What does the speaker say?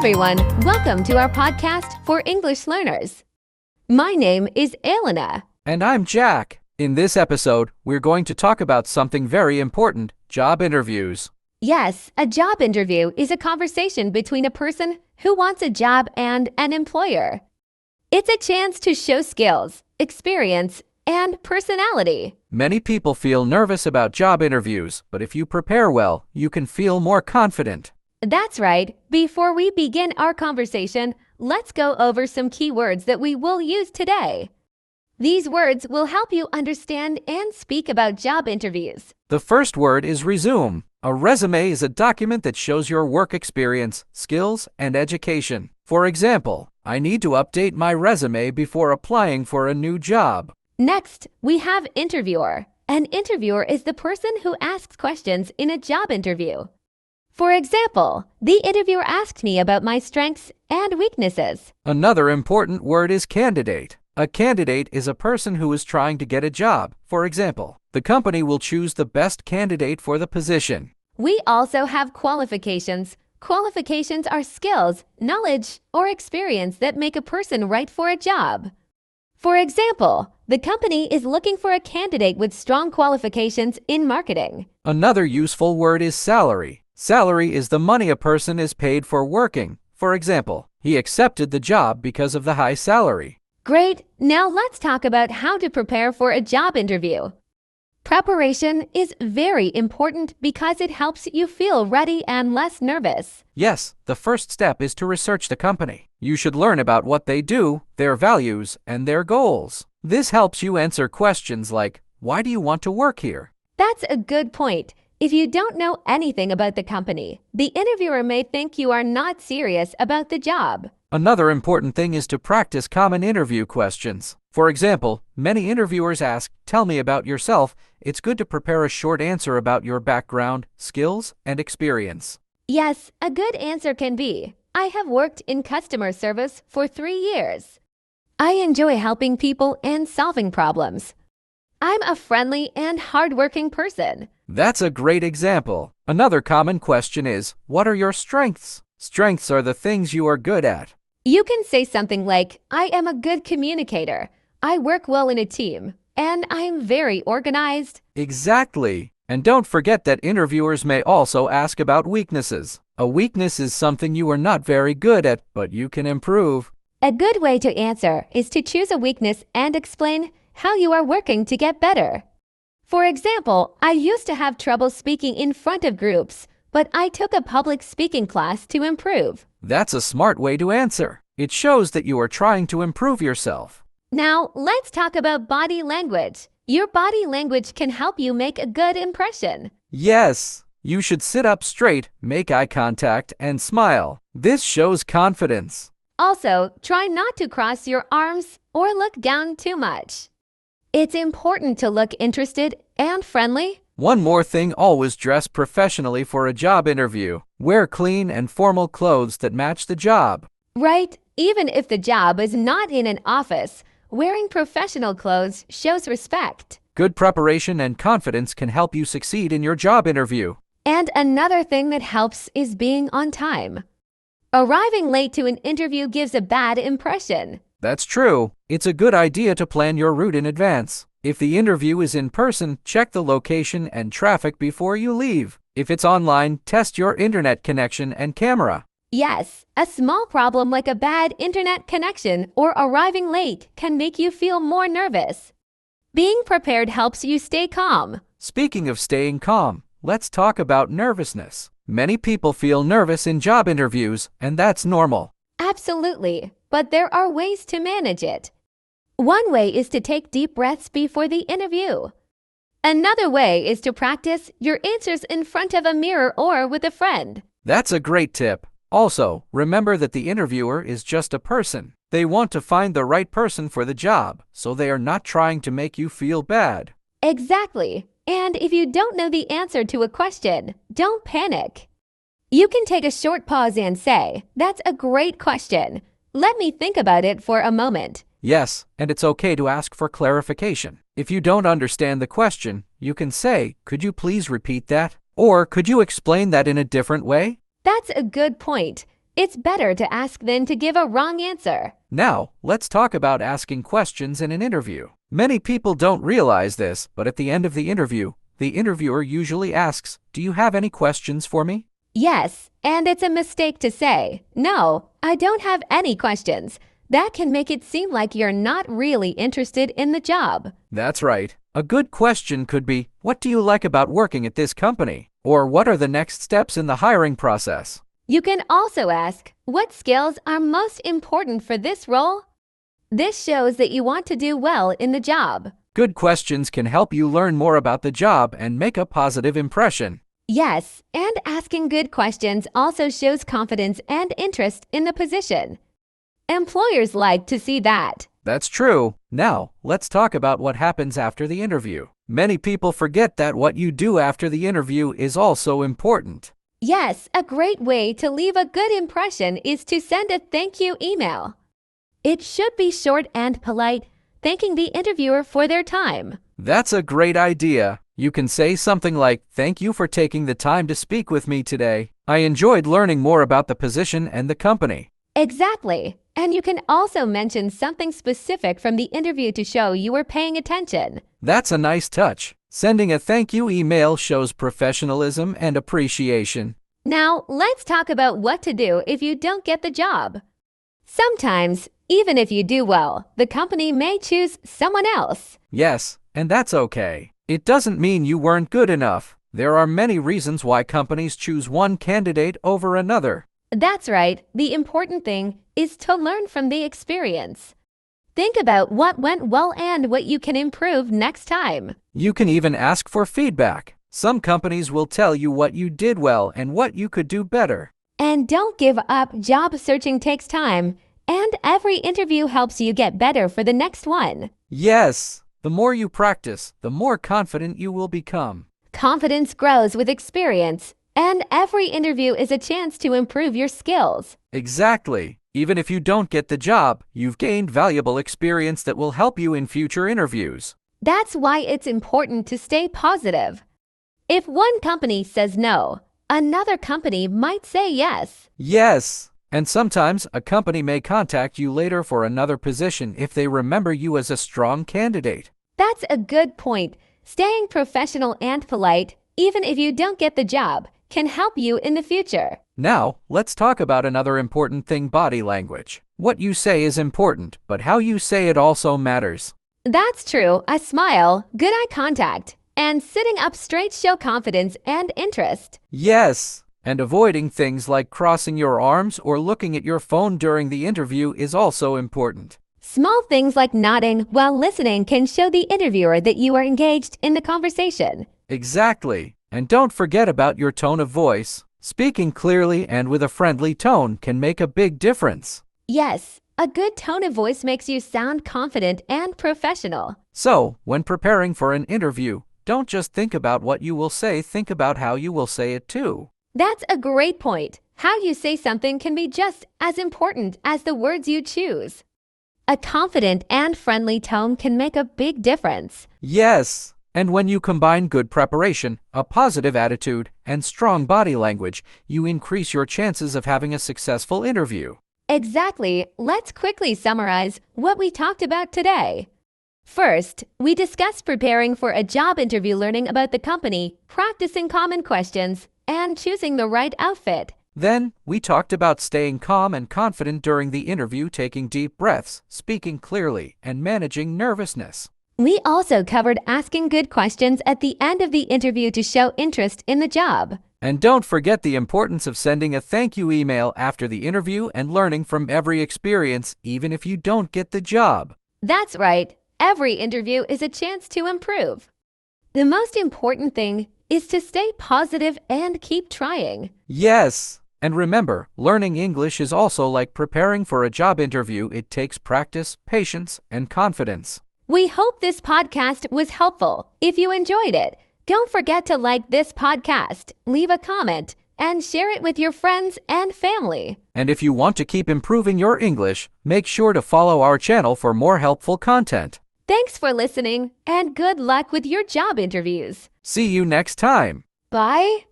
everyone, welcome to our podcast for English learners. My name is Elena. And I'm Jack. In this episode, we're going to talk about something very important, job interviews. Yes, a job interview is a conversation between a person who wants a job and an employer. It's a chance to show skills, experience, and personality. Many people feel nervous about job interviews, but if you prepare well, you can feel more confident. That's right. Before we begin our conversation, let's go over some key words that we will use today. These words will help you understand and speak about job interviews. The first word is resume. A resume is a document that shows your work experience, skills, and education. For example, I need to update my resume before applying for a new job. Next, we have interviewer. An interviewer is the person who asks questions in a job interview. For example, the interviewer asked me about my strengths and weaknesses. Another important word is candidate. A candidate is a person who is trying to get a job. For example, the company will choose the best candidate for the position. We also have qualifications. Qualifications are skills, knowledge, or experience that make a person right for a job. For example, the company is looking for a candidate with strong qualifications in marketing. Another useful word is salary. Salary is the money a person is paid for working. For example, he accepted the job because of the high salary. Great! Now let's talk about how to prepare for a job interview. Preparation is very important because it helps you feel ready and less nervous. Yes, the first step is to research the company. You should learn about what they do, their values, and their goals. This helps you answer questions like, why do you want to work here? That's a good point. If you don't know anything about the company, the interviewer may think you are not serious about the job. Another important thing is to practice common interview questions. For example, many interviewers ask, tell me about yourself. It's good to prepare a short answer about your background, skills, and experience. Yes, a good answer can be, I have worked in customer service for 3 years. I enjoy helping people and solving problems. I'm a friendly and hardworking person. That's a great example. Another common question is, what are your strengths? Strengths are the things you are good at. You can say something like, I am a good communicator. I work well in a team. And I am very organized. Exactly. And don't forget that interviewers may also ask about weaknesses. A weakness is something you are not very good at, but you can improve. A good way to answer is to choose a weakness and explain how you are working to get better. For example, I used to have trouble speaking in front of groups, but I took a public speaking class to improve. That's a smart way to answer. It shows that you are trying to improve yourself. Now, let's talk about body language. Your body language can help you make a good impression. Yes, you should sit up straight, make eye contact, and smile. This shows confidence. Also, try not to cross your arms or look down too much. It's important to look interested and friendly. One more thing, always dress professionally for a job interview. Wear clean and formal clothes that match the job. Right, even if the job is not in an office, wearing professional clothes shows respect. Good preparation and confidence can help you succeed in your job interview. And another thing that helps is being on time. Arriving late to an interview gives a bad impression. That's true. It's a good idea to plan your route in advance. If the interview is in person, check the location and traffic before you leave. If it's online, test your internet connection and camera. Yes, a small problem like a bad internet connection or arriving late can make you feel more nervous. Being prepared helps you stay calm. Speaking of staying calm, let's talk about nervousness. Many people feel nervous in job interviews, and that's normal. Absolutely, but there are ways to manage it. One way is to take deep breaths before the interview. Another way is to practice your answers in front of a mirror or with a friend. That's a great tip. Also, remember that the interviewer is just a person. They want to find the right person for the job, so they are not trying to make you feel bad. Exactly. And if you don't know the answer to a question, don't panic. You can take a short pause and say, that's a great question. Let me think about it for a moment. Yes, and it's okay to ask for clarification. If you don't understand the question, you can say, could you please repeat that? Or could you explain that in a different way? That's a good point. It's better to ask than to give a wrong answer. Now, let's talk about asking questions in an interview. Many people don't realize this, but at the end of the interviewer usually asks, "Do you have any questions for me?" Yes, and it's a mistake to say, "No, I don't have any questions." That can make it seem like you're not really interested in the job. That's right. A good question could be, "What do you like about working at this company?" Or, "What are the next steps in the hiring process?" You can also ask, "What skills are most important for this role?" This shows that you want to do well in the job. Good questions can help you learn more about the job and make a positive impression. Yes, and asking good questions also shows confidence and interest in the position. Employers like to see that. That's true. Now, let's talk about what happens after the interview. Many people forget that what you do after the interview is also important. Yes, a great way to leave a good impression is to send a thank you email. It should be short and polite, thanking the interviewer for their time. That's a great idea. You can say something like, "Thank you for taking the time to speak with me today. I enjoyed learning more about the position and the company." Exactly. And you can also mention something specific from the interview to show you were paying attention. That's a nice touch. Sending a thank you email shows professionalism and appreciation. Now, let's talk about what to do if you don't get the job. Sometimes, even if you do well, the company may choose someone else. Yes, and that's okay. It doesn't mean you weren't good enough. There are many reasons why companies choose one candidate over another. That's right. The important thing is to learn from the experience. Think about what went well and what you can improve next time. You can even ask for feedback. Some companies will tell you what you did well and what you could do better. And don't give up. Job searching takes time, and every interview helps you get better for the next one. Yes, the more you practice, the more confident you will become. Confidence grows with experience, and every interview is a chance to improve your skills. Exactly. Even if you don't get the job, you've gained valuable experience that will help you in future interviews. That's why it's important to stay positive. If one company says no, another company might say yes. Yes, and sometimes a company may contact you later for another position if they remember you as a strong candidate. That's a good point. Staying professional and polite, even if you don't get the job, can help you in the future. Now, let's talk about another important thing: body language. What you say is important, but how you say it also matters. That's true. A smile, good eye contact, and sitting up straight show confidence and interest. Yes, and avoiding things like crossing your arms or looking at your phone during the interview is also important. Small things like nodding while listening can show the interviewer that you are engaged in the conversation. Exactly. And don't forget about your tone of voice. Speaking clearly and with a friendly tone can make a big difference. Yes, a good tone of voice makes you sound confident and professional. So, when preparing for an interview, don't just think about what you will say, think about how you will say it too. That's a great point. How you say something can be just as important as the words you choose. A confident and friendly tone can make a big difference. Yes. And when you combine good preparation, a positive attitude, and strong body language, you increase your chances of having a successful interview. Exactly. Let's quickly summarize what we talked about today. First, we discussed preparing for a job interview, learning about the company, practicing common questions, and choosing the right outfit. Then, we talked about staying calm and confident during the interview, taking deep breaths, speaking clearly, and managing nervousness. We also covered asking good questions at the end of the interview to show interest in the job. And don't forget the importance of sending a thank you email after the interview and learning from every experience, even if you don't get the job. That's right. Every interview is a chance to improve. The most important thing is to stay positive and keep trying. Yes. And remember, learning English is also like preparing for a job interview. It takes practice, patience, and confidence. We hope this podcast was helpful. If you enjoyed it, don't forget to like this podcast, leave a comment, and share it with your friends and family. And if you want to keep improving your English, make sure to follow our channel for more helpful content. Thanks for listening, and good luck with your job interviews. See you next time. Bye.